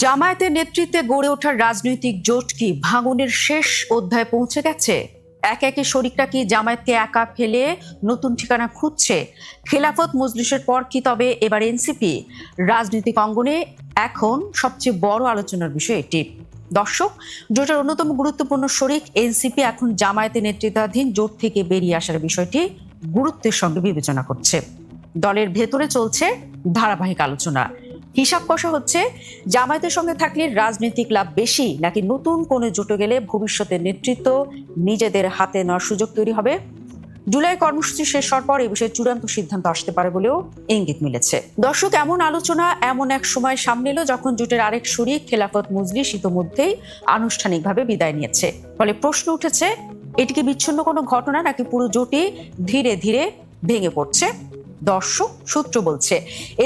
জামায়াতের নেতৃত্বে গড়ে ওঠা রাজনৈতিক জোট কি ভাঙনের শেষ অধ্যায়ে পৌঁছে গেছে? একে একে শরিকরা কি জামায়াতকে একা ফেলে নতুন ঠিকানা খুঁজছে? খেলাফত মজলিসের পর কি তবে এবার এনসিপি? রাজনৈতিক অঙ্গনে এখন সবচেয়ে বড় আলোচনার বিষয় এটি। দর্শক, জোটের অন্যতম গুরুত্বপূর্ণ শরিক এনসিপি এখন জামায়াতের নেতৃত্বাধীন জোট থেকে বেরিয়ে আসার বিষয়টি গুরুত্বের সঙ্গে বিবেচনা করছে। দলের ভেতরে চলছে ধারাবাহিক আলোচনা। হিসাব কষা হচ্ছে, জামায়াতের সঙ্গে থাকলে রাজনৈতিক লাভ বেশি নাকি নতুন কোনো জোটে গেলে ভবিষ্যতের নেতৃত্ব নিজেদের হাতে নেওয়ার সুযোগ তৈরি হবে। জুলাই কর্মসূচি শেষ হওয়ার পর এ বিষয়ে চূড়ান্ত সিদ্ধান্ত আসতে পারে বলেও ইঙ্গিত মিলেছে। দর্শক, এমন আলোচনা এমন এক সময় সামনে এলো যখন জোটের আরেক শরিক খেলাফত মজলিস ইতোমধ্যেই আনুষ্ঠানিকভাবে বিদায় নিয়েছে। ফলে প্রশ্ন উঠেছে, এটি কি বিচ্ছিন্ন কোনো ঘটনা নাকি পুরো জোটই ধীরে ধীরে ভেঙে পড়ছে? দর্শক, সূত্র বলছে,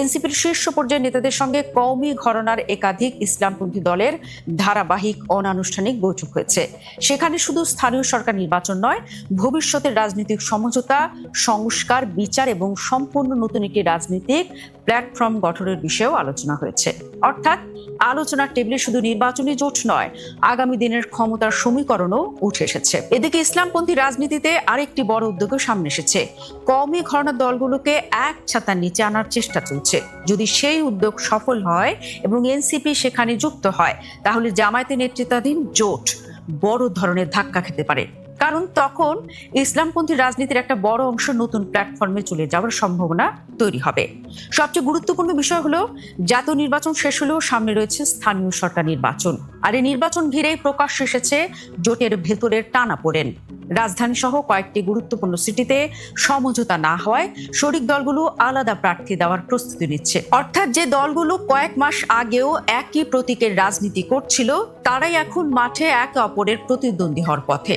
এনসিপির শীর্ষ পর্যায়ের নেতাদের সঙ্গে কওমি ঘরানার একাধিক ইসলামপন্থী দলের ধারাবাহিক অনানুষ্ঠানিক বৈঠক হয়েছে। সেখানে শুধু স্থানীয় সরকার নির্বাচন নয়, ভবিষ্যতের রাজনৈতিক সমঝোতা, সংস্কার, বিচার এবং সম্পূর্ণ নতুন একটি রাজনৈতিক প্ল্যাটফর্ম গঠনের বিষয়েও আলোচনা হয়েছে। অর্থাৎ আলোচনার টেবিলে শুধু নির্বাচনী জোট নয়, আগামী দিনের ক্ষমতার সমীকরণও উঠে এসেছে। এদিকে ইসলামপন্থী রাজনীতিতে আরেকটি বড় উদ্যোগও সামনে এসেছে। কওমি ঘরানার দলগুলোকে এক ছাতার নিচে আনার চেষ্টা চলছে। যদি সেই উদ্যোগ সফল হয় এবং এনসিপি সেখানে যুক্ত হয়, তাহলে জামায়াতের নেতৃত্বাধীন জোট বড় ধরনের ধাক্কা খেতে পারে। কারণ তখন ইসলামপন্থী রাজনীতির একটা বড় অংশ নতুন প্ল্যাটফর্মে চলে যাওয়ার সম্ভাবনা তৈরি হবে। সবচেয়ে গুরুত্বপূর্ণ বিষয় হলো, জাতীয় নির্বাচন শেষ হলেও সামনে রয়েছে স্থানীয় সরকার নির্বাচন। আর এই নির্বাচন ঘিরেই প্রকাশ্যে এসেছে জোটের ভেতরের টানাপোড়েন। রাজধানী সহ কয়েকটি গুরুত্বপূর্ণ সিটিতে সমঝোতা না হওয়ায় শরিক দলগুলো আলাদা প্রার্থী দেওয়ার প্রস্তুতি নিচ্ছে। অর্থাৎ যে দলগুলো কয়েক মাস আগেও একই প্রতীকের রাজনীতি করছিল, তারাই এখন মাঠে একে অপরের প্রতিদ্বন্দ্বী হওয়ার পথে।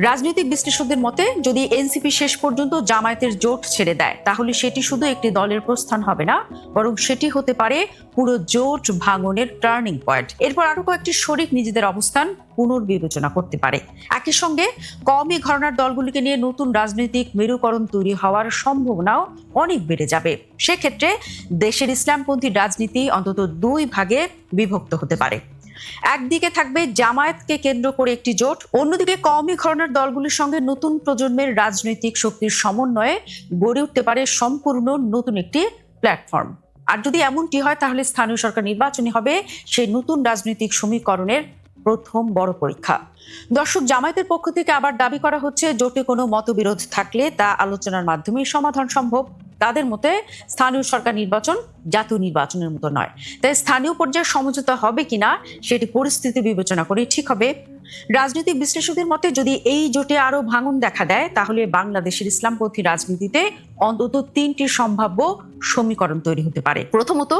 রাজনৈতিক বিশ্লেষকদের মতে, যদি এনসিপি শেষ পর্যন্ত জামায়াতের জোট ছেড়ে দেয়, তাহলে সেটি শুধু একটি দলের প্রস্থান হবে না, বরং সেটি হতে পারে পুরো জোট ভাঙনের টার্নিং পয়েন্ট। এরপর আরো কয়েকটি শরিক নিজেদের অবস্থান পুনর্বিবেচনা করতে পারে। একই সঙ্গে কওমি ঘরানার দলগুলিকে নিয়ে নতুন রাজনৈতিক মেরুকরণ তৈরি হওয়ার সম্ভাবনাও অনেক বেড়ে যাবে। সেক্ষেত্রে দেশের ইসলামপন্থী রাজনীতি অন্তত দুই ভাগে বিভক্ত হতে পারে। একদিকে থাকবে জামায়াতকে কেন্দ্র করে একটি জোট, অন্যদিকে কওমি ঘরানার দলগুলির সঙ্গে নতুন প্রজন্মের রাজনৈতিক শক্তির সমন্বয়ে গড়ে উঠতে পারে সম্পূর্ণ নতুন একটি প্ল্যাটফর্ম। আর যদি এমনটি হয়, তাহলে স্থানীয় সরকার নির্বাচনই হবে সেই নতুন রাজনৈতিক সমীকরণের প্রথম বড় পরীক্ষা। দর্শক, জামায়াতের পক্ষ থেকে আবার দাবি করা হচ্ছে, জোটে কোনো মতবিরোধ থাকলে তা আলোচনার মাধ্যমে সমাধান সম্ভব। তাদের মতে স্থানীয় সরকার নির্বাচন জাতীয় নির্বাচনের মতো নয়, তাই স্থানীয় পর্যায়ে সমঝোতা হবে কিনা সেটি পরিস্থিতি বিবেচনা করে ঠিক হবে। রাজনৈতিক বিশ্লেষকদের মতে, যদি এই জোটে আরো ভাঙন দেখা দেয়, তাহলে বাংলাদেশের ইসলামপন্থী রাজনীতিতে অন্তত তিনটি সম্ভাব্য সমীকরণ তৈরি হতে পারে। প্রথমত,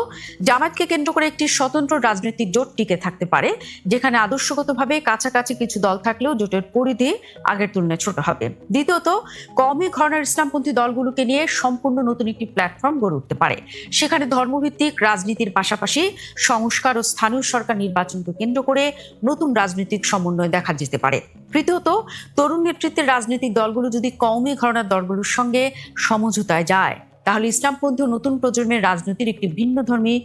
জামায়াতকে কেন্দ্র করে একটি স্বতন্ত্র রাজনৈতিক জোট টিকে থাকতে পারে, যেখানে আদর্শগতভাবে কাছাকাছি কিছু দল থাকলেও জোটের পরিধি আগের তুলনায় ছোট হবে। দ্বিতীয়ত, কওমি ঘরানার ইসলামপন্থী দলগুলোকে নিয়ে সম্পূর্ণ নতুন একটি প্ল্যাটফর্ম গড়ে উঠতে পারে। সেখানে ধর্মভিত্তিক রাজনীতির পাশাপাশি সংস্কার ও স্থানীয় সরকার নির্বাচনকে কেন্দ্র করে নতুন রাজনৈতিক সমন্বয় দেখা যেতে পারে। তৃতীয়ত, তরুণ নেতৃত্বের রাজনৈতিক দলগুলো যদি কওমি ঘরানার দলগুলোর সঙ্গে সমঝোতায় যায়, তাহলে ইসলামপন্থী নতুন প্রজন্মের রাজনীতির একটি ভিন্নধর্মী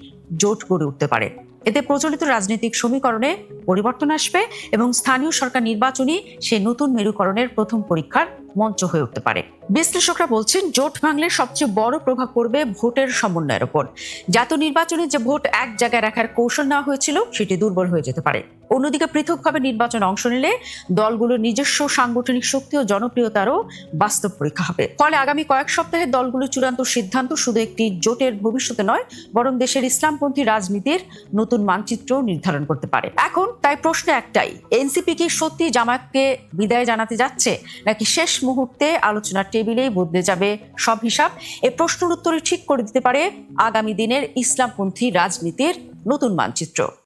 জোট গড়ে উঠতে পারে। এতে প্রচলিত রাজনৈতিক সমীকরণে পরিবর্তন আসবে এবং স্থানীয় সরকার নির্বাচনই সেই নতুন মেরুকরণের প্রথম পরীক্ষার মঞ্চ হয়ে উঠতে পারে। বিশ্লেষকরা বলছেন, জোট ভাঙলে সবচেয়ে বড় প্রভাব পড়বে ভোটের সমন্বয়ের উপর। জাতীয় নির্বাচনে যে ভোট এক জায়গায় রাখার কৌশল নেওয়া হয়েছিল, সেটি দুর্বল হয়ে যেতে পারে। অন্যদিকে পৃথকভাবে নির্বাচনে অংশ নিলে দলগুলোর নিজস্ব সাংগঠনিক শক্তি ও জনপ্রিয়তারও বাস্তব পরীক্ষা হবে। ফলে আগামী কয়েক সপ্তাহে দলগুলোর চূড়ান্ত সিদ্ধান্ত শুধু একটি জোটের ভবিষ্যতে নয়, বরং দেশের ইসলামপন্থী রাজনীতির নতুন মানচিত্র নির্ধারণ করতে পারে। এখন তাই প্রশ্ন একটাই, এনসিপি কি সত্যি জামায়াতকে বিদায় জানাতে যাচ্ছে, নাকি শেষ মুহূর্তে আলোচনার টেবিলেই বদলে যাবে সব হিসাব? এই প্রশ্নের উত্তরে ঠিক করে দিতে পারে আগামী দিনের ইসলামপন্থী রাজনীতির নতুন মানচিত্র।